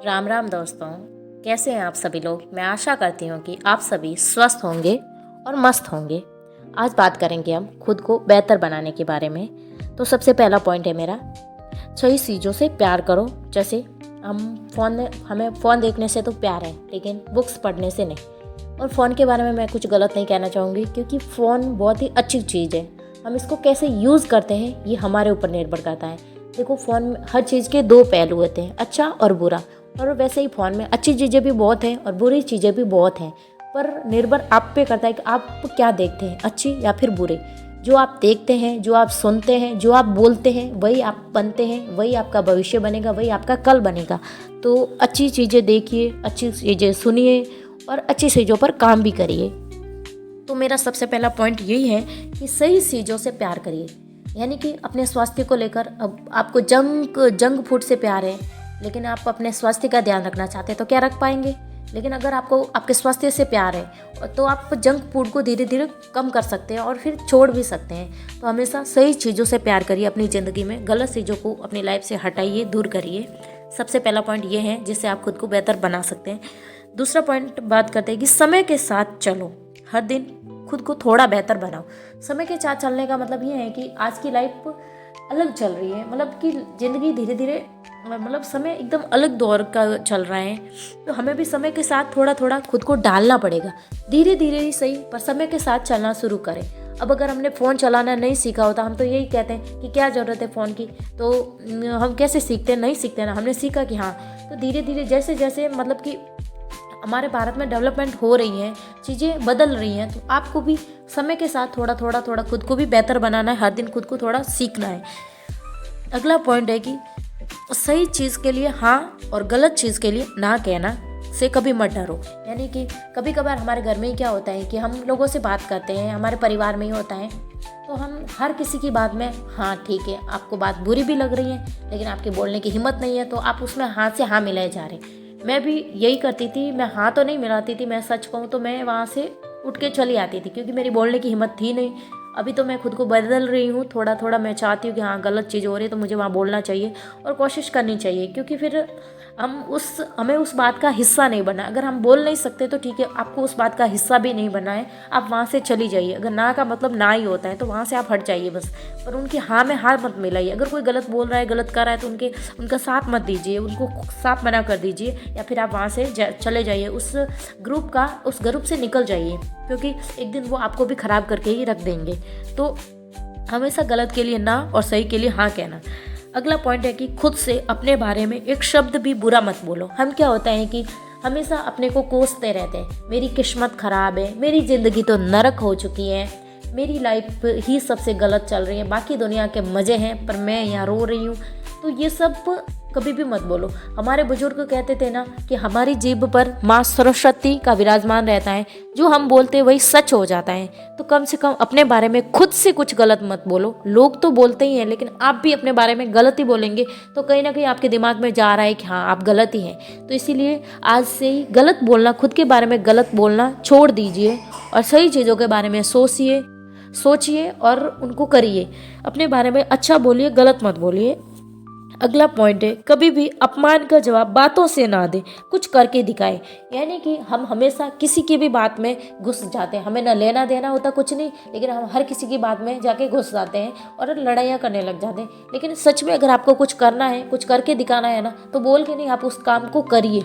राम राम दोस्तों। कैसे हैं आप सभी लोग। मैं आशा करती हूँ कि आप सभी स्वस्थ होंगे और मस्त होंगे। आज बात करेंगे हम खुद को बेहतर बनाने के बारे में। तो सबसे पहला पॉइंट है मेरा, सही चीज़ों से प्यार करो। जैसे हमें फ़ोन देखने से तो प्यार है, लेकिन बुक्स पढ़ने से नहीं। और फ़ोन के बारे में मैं कुछ गलत नहीं कहना चाहूँगी, क्योंकि फ़ोन बहुत ही अच्छी चीज़ है। हम इसको कैसे यूज़ करते हैं ये हमारे ऊपर निर्भर करता है। देखो, फ़ोन में हर चीज़ के दो पहलू होते हैं, अच्छा और बुरा। और वैसे ही फ़ोन में अच्छी चीज़ें भी बहुत हैं और बुरी चीज़ें भी बहुत हैं, पर निर्भर आप पे करता है कि आप क्या देखते हैं, अच्छी या फिर बुरे। जो आप देखते हैं, जो आप सुनते हैं, जो आप बोलते हैं, वही आप बनते हैं, वही आपका भविष्य बनेगा, वही आपका कल बनेगा। तो अच्छी चीज़ें देखिए, अच्छी चीज़ें सुनिए और अच्छी चीज़ों पर काम भी करिए। तो मेरा सबसे पहला पॉइंट यही है कि सही चीज़ों से प्यार करिए। यानी कि अपने स्वास्थ्य को लेकर, अब आपको जंक फूड से प्यार है, लेकिन आप अपने स्वास्थ्य का ध्यान रखना चाहते हैं तो क्या रख पाएंगे। लेकिन अगर आपको आपके स्वास्थ्य से प्यार है तो आप जंक फूड को धीरे धीरे कम कर सकते हैं और फिर छोड़ भी सकते हैं। तो हमेशा सही चीज़ों से प्यार करिए अपनी ज़िंदगी में, गलत चीज़ों को अपनी लाइफ से हटाइए, दूर करिए। सबसे पहला पॉइंट ये है जिससे आप खुद को बेहतर बना सकते हैं। दूसरा पॉइंट बात करते हैं कि समय के साथ चलो। हर दिन खुद को थोड़ा बेहतर बनाओ। समय के साथ चलने का मतलब ये है कि आज की लाइफ अलग चल रही है, मतलब कि ज़िंदगी धीरे धीरे, मतलब समय एकदम अलग दौर का चल रहा है। तो हमें भी समय के साथ थोड़ा थोड़ा खुद को डालना पड़ेगा, धीरे धीरे ही सही, पर समय के साथ चलना शुरू करें। अब अगर हमने फ़ोन चलाना नहीं सीखा होता, हम तो यही कहते हैं कि क्या ज़रूरत है फ़ोन की, तो हम कैसे सीखते हैं, नहीं सीखते ना। हमने सीखा कि हाँ, तो धीरे धीरे जैसे जैसे मतलब कि हमारे भारत में डेवलपमेंट हो रही है, चीज़ें बदल रही हैं, तो आपको भी समय के साथ थोड़ा खुद को भी बेहतर बनाना है, हर दिन खुद को थोड़ा सीखना है। अगला पॉइंट है कि सही चीज़ के लिए हाँ और गलत चीज़ के लिए ना कहना से कभी मत डरो। यानी कि कभी कभार हमारे घर में ही क्या होता है कि हम लोगों से बात करते हैं, हमारे परिवार में ही होता है, तो हम हर किसी की बात में हाँ ठीक है, आपको बात बुरी भी लग रही है लेकिन आपके बोलने की हिम्मत नहीं है, तो आप उसमें हाँ से हाँ मिलाए जा रहे हैं। मैं भी यही करती थी, मैं हाँ तो नहीं मिलाती थी, मैं सच कहूँ तो मैं वहाँ से उठ के चली आती थी, क्योंकि मेरी बोलने की हिम्मत थी नहीं। अभी तो मैं खुद को बदल रही हूँ थोड़ा थोड़ा। मैं चाहती हूँ कि हाँ, गलत चीज़ हो रही है तो मुझे वहाँ बोलना चाहिए और कोशिश करनी चाहिए, क्योंकि फिर हमें उस बात का हिस्सा नहीं बनना। अगर हम बोल नहीं सकते तो ठीक है, आपको उस बात का हिस्सा भी नहीं बनना है, आप वहाँ से चली जाइए। अगर ना का मतलब ना ही होता है तो वहाँ से आप हट जाइए बस, पर उनकी हाँ में हार मत मिलाइए। अगर कोई गलत बोल रहा है, गलत कर रहा है, तो उनका साथ मत दीजिए, उनको साफ मना कर दीजिए, या फिर आप वहाँ से चले जाइए, उस ग्रुप से निकल जाइए, क्योंकि एक दिन वो आपको भी ख़राब करके ही रख देंगे। तो हमेशा गलत के लिए ना और सही के लिए हाँ कहना। अगला पॉइंट है कि खुद से अपने बारे में एक शब्द भी बुरा मत बोलो। हम क्या होता है कि हमेशा अपने को कोसते रहते हैं, मेरी किस्मत ख़राब है, मेरी ज़िंदगी तो नरक हो चुकी है, मेरी लाइफ ही सबसे गलत चल रही है, बाकी दुनिया के मज़े हैं पर मैं यहाँ रो रही हूँ। तो ये सब कभी भी मत बोलो। हमारे बुजुर्ग कहते थे ना कि हमारी जीभ पर माँ सरस्वती का विराजमान रहता है, जो हम बोलते वही सच हो जाता है। तो कम से कम अपने बारे में खुद से कुछ गलत मत बोलो। लोग तो बोलते ही हैं, लेकिन आप भी अपने बारे में गलत ही बोलेंगे तो कहीं ना कहीं आपके दिमाग में जा रहा है कि हाँ, आप गलत ही हैं। तो इसीलिए आज से ही गलत बोलना, खुद के बारे में गलत बोलना छोड़ दीजिए और सही चीज़ों के बारे में सोचिए और उनको करिए। अपने बारे में अच्छा बोलिए, गलत मत बोलिए। अगला पॉइंट है, कभी भी अपमान का जवाब बातों से ना दे, कुछ करके दिखाए। यानी कि हम हमेशा किसी की भी बात में घुस जाते हैं, हमें ना लेना देना होता कुछ नहीं, लेकिन हम हर किसी की बात में जाके घुस जाते हैं और लड़ाइयाँ करने लग जाते हैं। लेकिन सच में अगर आपको कुछ करना है, कुछ करके दिखाना है ना, तो बोल के नहीं, आप उस काम को करिए।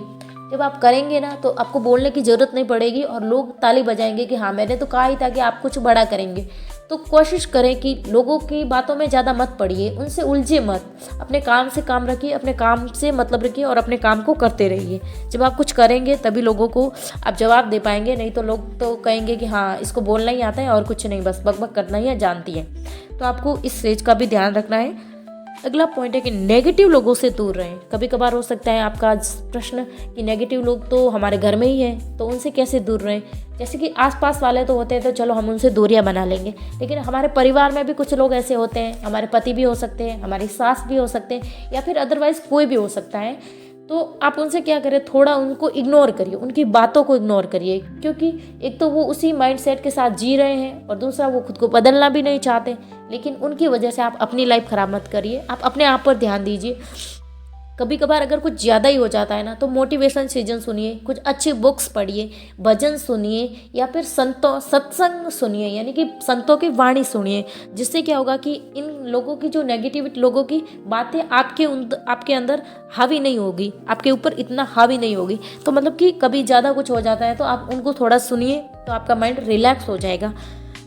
जब आप करेंगे ना तो आपको बोलने की ज़रूरत नहीं पड़ेगी और लोग ताली बजाएंगे कि हाँ, मैंने तो कहा ही था कि आप कुछ बड़ा करेंगे। तो कोशिश करें कि लोगों की बातों में ज़्यादा मत पड़िए, उनसे उलझे मत। अपने काम से काम रखिए, अपने काम से मतलब रखिए और अपने काम को करते रहिए। जब आप कुछ करेंगे तभी लोगों को आप जवाब दे पाएंगे, नहीं तो लोग तो कहेंगे कि हाँ, इसको बोलना ही आता है और कुछ नहीं, बस बक बक करना ही है, जानती है। तो आपको इस चीज़ का भी ध्यान रखना है। अगला पॉइंट है कि नेगेटिव लोगों से दूर रहें। कभी कभार हो सकता है आपका प्रश्न कि नेगेटिव लोग तो हमारे घर में ही हैं, तो उनसे कैसे दूर रहें। जैसे कि आसपास वाले तो होते हैं तो चलो हम उनसे दूरियां बना लेंगे, लेकिन हमारे परिवार में भी कुछ लोग ऐसे होते हैं, हमारे पति भी हो सकते हैं, हमारी सास भी हो सकते हैं, या फिर अदरवाइज कोई भी हो सकता है। तो आप उनसे क्या करें, थोड़ा उनको इग्नोर करिए, उनकी बातों को इग्नोर करिए, क्योंकि एक तो वो उसी माइंडसेट के साथ जी रहे हैं और दूसरा वो खुद को बदलना भी नहीं चाहते। लेकिन उनकी वजह से आप अपनी लाइफ ख़राब मत करिए, आप अपने आप पर ध्यान दीजिए। कभी कभार अगर कुछ ज़्यादा ही हो जाता है ना, तो मोटिवेशन चीज़ें सुनिए, कुछ अच्छी बुक्स पढ़िए, भजन सुनिए, या फिर सत्संग सुनिए, यानी कि संतों की वाणी सुनिए। जिससे क्या होगा कि इन लोगों की जो नेगेटिविटी लोगों की बातें आपके अंदर हावी नहीं होगी, आपके ऊपर इतना हावी नहीं होगी। तो मतलब कि कभी ज़्यादा कुछ हो जाता है तो आप उनको थोड़ा सुनिए, तो आपका माइंड रिलैक्स हो जाएगा।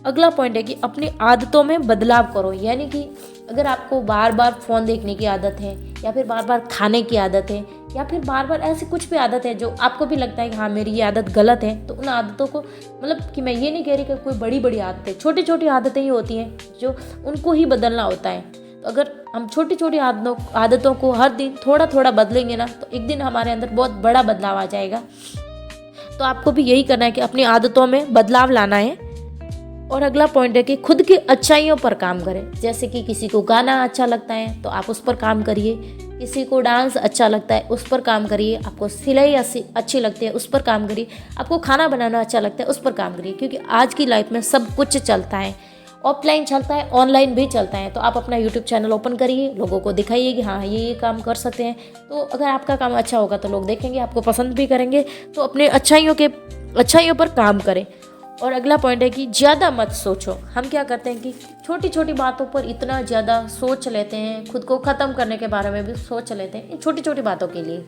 अगला पॉइंट है कि अपनी आदतों में बदलाव करो। यानी कि अगर आपको बार बार फ़ोन देखने की आदत है, या फिर बार बार खाने की आदत है, या फिर बार बार ऐसी कुछ भी आदत है जो आपको भी लगता है कि हाँ मेरी ये आदत गलत है, तो उन आदतों को, मतलब कि मैं ये नहीं कह रही कि कोई बड़ी बड़ी आदतें, छोटी छोटी आदतें ही होती हैं जो उनको ही बदलना होता है। तो अगर हम छोटी छोटी आदतों को हर दिन थोड़ा थोड़ा बदलेंगे ना, तो एक दिन हमारे अंदर बहुत बड़ा बदलाव आ जाएगा। तो आपको भी यही करना है कि अपनी आदतों में बदलाव लाना है। और अगला पॉइंट है कि खुद की अच्छाइयों पर काम करें। जैसे कि किसी को गाना अच्छा लगता है तो आप उस पर काम करिए, किसी को डांस अच्छा लगता है उस पर काम करिए, आपको सिलाई अच्छी लगती है उस पर काम करिए, आपको खाना बनाना अच्छा लगता है उस पर काम करिए। क्योंकि आज की लाइफ में सब कुछ चलता है, ऑफलाइन चलता है, ऑनलाइन भी चलता है। तो आप अपना यूट्यूब चैनल ओपन करिए, लोगों को दिखाइए कि हाँ ये काम कर सकते हैं। तो अगर आपका काम अच्छा होगा तो लोग देखेंगे, आपको पसंद भी करेंगे। तो अपने अच्छाइयों पर काम करें। और अगला पॉइंट है कि ज़्यादा मत सोचो। हम क्या करते हैं कि छोटी छोटी बातों पर इतना ज़्यादा सोच लेते हैं, खुद को ख़त्म करने के बारे में भी सोच लेते हैं इन छोटी छोटी बातों के लिए।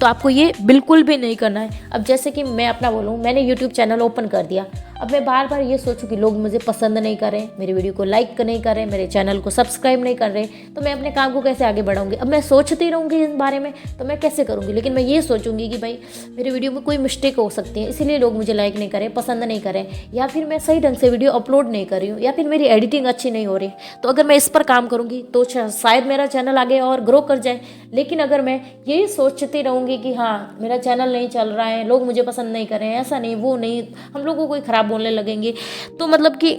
तो आपको ये बिल्कुल भी नहीं करना है। अब जैसे कि मैं अपना बोलूँ, मैंने यूट्यूब चैनल ओपन कर दिया, अब मैं बार बार ये सोचूं कि लोग मुझे पसंद नहीं कर रहे, मेरी वीडियो को लाइक नहीं कर रहे, मेरे चैनल को सब्सक्राइब नहीं कर रहे, तो मैं अपने काम को कैसे आगे बढ़ाऊंगी। अब मैं सोचती रहूँगी इस बारे में तो मैं कैसे करूँगी। लेकिन मैं ये सोचूंगी कि भाई मेरी वीडियो में कोई मिस्टेक हो सकती है, इसीलिए लोग मुझे लाइक नहीं करें, पसंद नहीं करें, या फिर मैं सही ढंग से वीडियो अपलोड नहीं कर रही हूँ, या फिर मेरी एडिटिंग अच्छी नहीं हो रही। तो अगर मैं इस पर काम करूँगी तो शायद मेरा चैनल आगे और ग्रो कर जाए। लेकिन अगर मैं यही सोचती रहूँगी कि हाँ मेरा चैनल नहीं चल रहा है, लोग मुझे पसंद नहीं कर रहे हैं, ऐसा नहीं वो नहीं, हम लोगों को कोई ख़राब बोलने लगेंगे, तो मतलब कि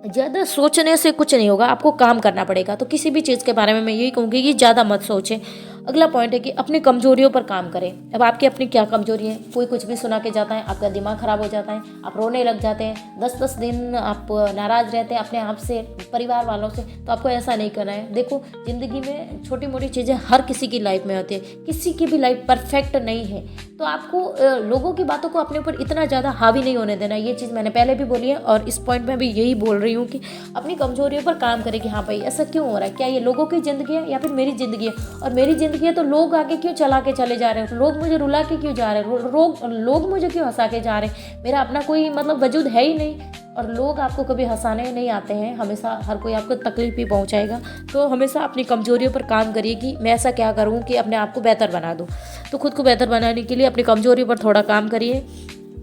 ज़्यादा सोचने से कुछ नहीं होगा, आपको काम करना पड़ेगा। तो किसी भी चीज़ के बारे में मैं यही कहूँगी कि ज़्यादा मत सोचें। अगला पॉइंट है कि अपनी कमजोरियों पर काम करें। अब आपकी अपनी क्या कमजोरी है, कोई कुछ भी सुना के जाता है, आपका दिमाग खराब हो जाता है, आप रोने लग जाते हैं, 10-10 दिन आप नाराज़ रहते हैं अपने आप से, परिवार वालों से। तो आपको ऐसा नहीं करना है। देखो ज़िंदगी में छोटी मोटी चीज़ें हर किसी की लाइफ में होती है, किसी की भी लाइफ परफेक्ट नहीं है। तो आपको लोगों की बातों को अपने ऊपर इतना ज़्यादा हावी नहीं होने देना। ये चीज़ मैंने पहले भी बोली है और इस पॉइंट में भी यही बोल रही हूँ कि अपनी कमजोरियों पर काम करें कि हाँ भाई ऐसा क्यों हो रहा है, क्या ये लोगों की ज़िंदगी है या फिर मेरी ज़िंदगी है। और मेरी ज़िंदगी है तो लोग आगे क्यों चला के चले जा रहे हैं, लोग मुझे रुला के क्यों जा रहे हैं, लोग मुझे क्यों हंसा के जा रहे हैं। मेरा अपना कोई मतलब वजूद है ही नहीं, और लोग आपको कभी हंसाने नहीं आते हैं, हमेशा हर कोई आपको तकलीफ ही पहुंचाएगा। तो हमेशा अपनी कमजोरियों पर काम करिए कि मैं ऐसा क्या करूं कि अपने आप को बेहतर बना दूं। तो खुद को बेहतर बनाने के लिए अपनी कमजोरियों पर थोड़ा काम करिए।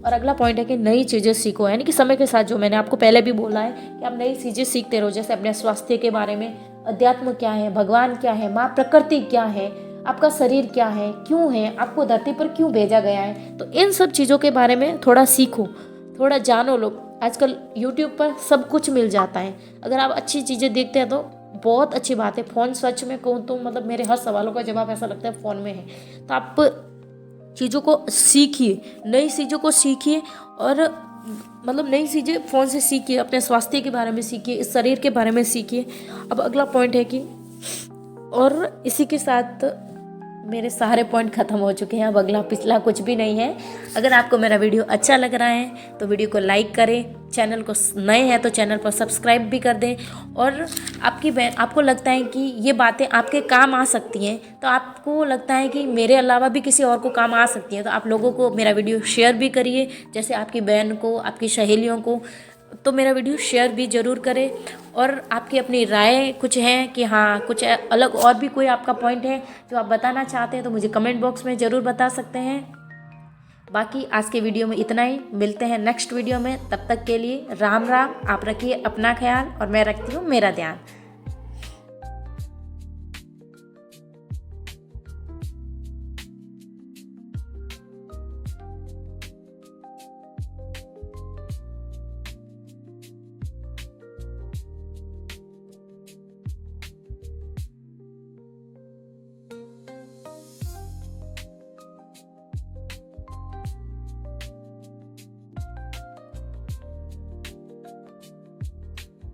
और अगला पॉइंट है कि नई चीज़ें सीखो, यानी कि समय के साथ, जो मैंने आपको पहले भी बोला है कि आप नई चीज़ें सीखते रहो। जैसे अपने स्वास्थ्य के बारे में, अध्यात्म क्या है, भगवान क्या है, माँ प्रकृति क्या है, आपका शरीर क्या है, क्यों है, आपको धरती पर क्यों भेजा गया है। तो इन सब चीज़ों के बारे में थोड़ा सीखो, थोड़ा जानो। लोग आजकल YouTube पर सब कुछ मिल जाता है। अगर आप अच्छी चीज़ें देखते हैं तो बहुत अच्छी बात है। फ़ोन सच में कहूँ तो मतलब मेरे हर सवालों का जवाब ऐसा लगता है फ़ोन में है। तो आप चीज़ों को सीखिए, नई चीज़ों को सीखिए, और मतलब नई चीज़ें फ़ोन से सीखिए, अपने स्वास्थ्य के बारे में सीखिए, इस शरीर के बारे में सीखिए। अब अगला पॉइंट है कि, और इसी के साथ मेरे सारे पॉइंट ख़त्म हो चुके हैं। अब अगला पिछला कुछ भी नहीं है। अगर आपको मेरा वीडियो अच्छा लग रहा है तो वीडियो को लाइक करें, चैनल को नए हैं तो चैनल पर सब्सक्राइब भी कर दें। और आपको लगता है कि ये बातें आपके काम आ सकती हैं, तो आपको लगता है कि मेरे अलावा भी किसी और को काम आ सकती हैं, तो आप लोगों को मेरा वीडियो शेयर भी करिए, जैसे आपकी बहन को, आपकी सहेलियों को। तो मेरा वीडियो शेयर भी ज़रूर करें। और आपकी अपनी राय कुछ है कि हाँ कुछ अलग और भी कोई आपका पॉइंट है जो आप बताना चाहते हैं तो मुझे कमेंट बॉक्स में ज़रूर बता सकते हैं। बाकी आज के वीडियो में इतना ही, मिलते हैं नेक्स्ट वीडियो में। तब तक के लिए राम राम। आप रखिए अपना ख्याल और मैं रखती हूँ मेरा ध्यान।